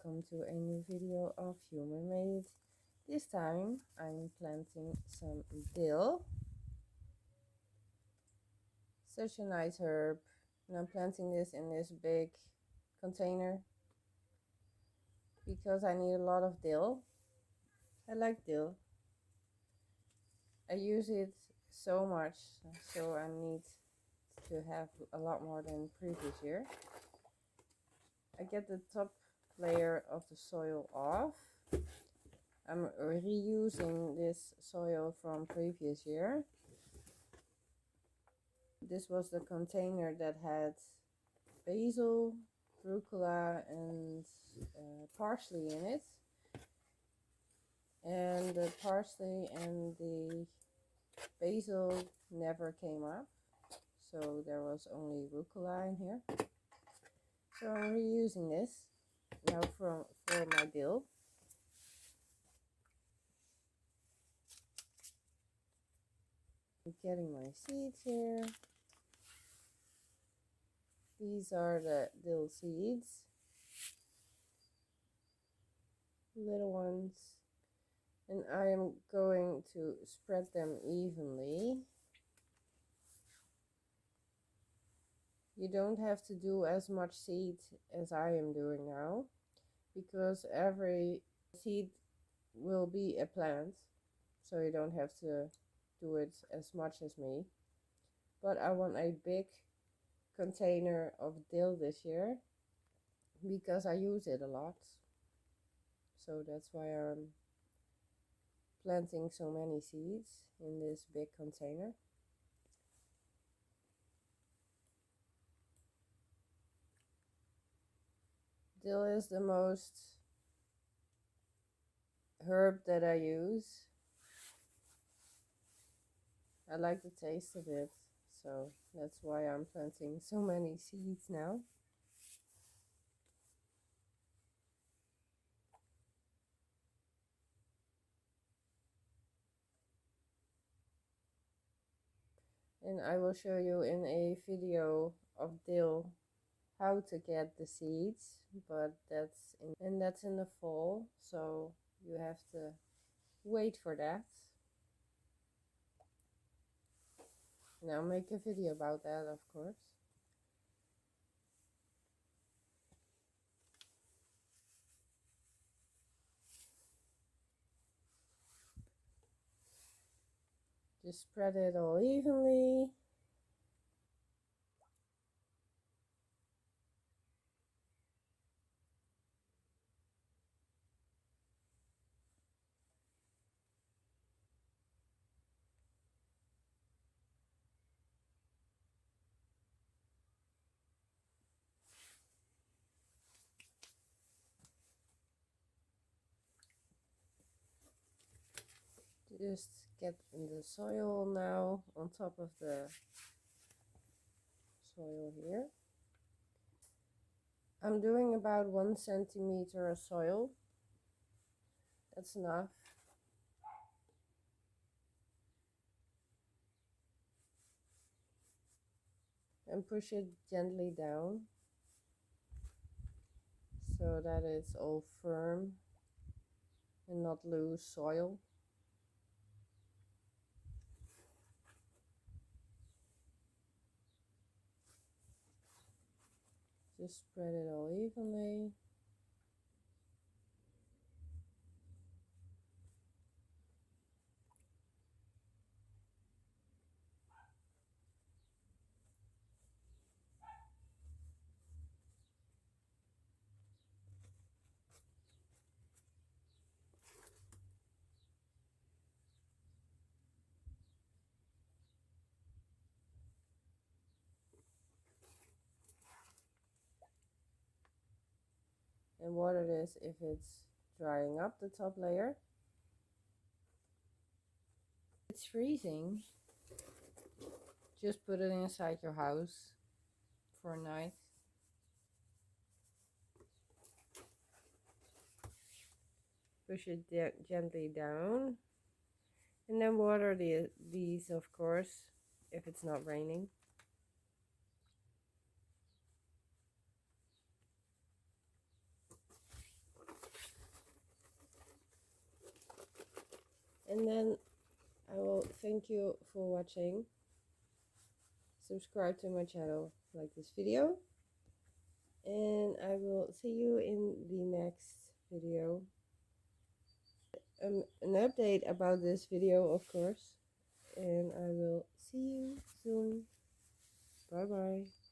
welcome to a new video of Human Made. This time I'm planting some dill. Such a nice herb, and I'm planting this in this big container because I need a lot of dill. I like dill. I use it so much, so I need to have a lot more than previous year. I get the top layer of the soil off. I'm reusing this soil from previous year. This was the container that had basil, rucola and parsley in it. And the parsley and the basil never came up, so there was only rucola in here. So I'm reusing this now for my dill. I'm getting my seeds here. These are the dill seeds, little ones, and I am going to spread them evenly. You don't have to do as much seed as I am doing now, because every seed will be a plant, so you don't have to do it as much as me. But I want a big container of dill this year because I use it a lot, so that's why I'm planting so many seeds in this big container. Dill is the most herb that I use. I like the taste of it, so that's why I'm planting so many seeds now. And I will show you in a video of dill how to get the seeds, but that's in the fall, so you have to wait for that. And I'll make a video about that, of course. Just spread it all evenly. Just get in the soil now, on top of the soil here. I'm doing about 1 centimeter of soil. That's enough. And push it gently down so that it's all firm and not loose soil. Just spread it all evenly. And water this if it's drying up the top layer. It's freezing. Just put it inside your house for a night. Push it gently down, and then water these, of course, if it's not raining. And then I will thank you for watching. Subscribe to my channel, like this video, and I will see you in the next video. An update about this video, of course, and I will see you soon. Bye bye.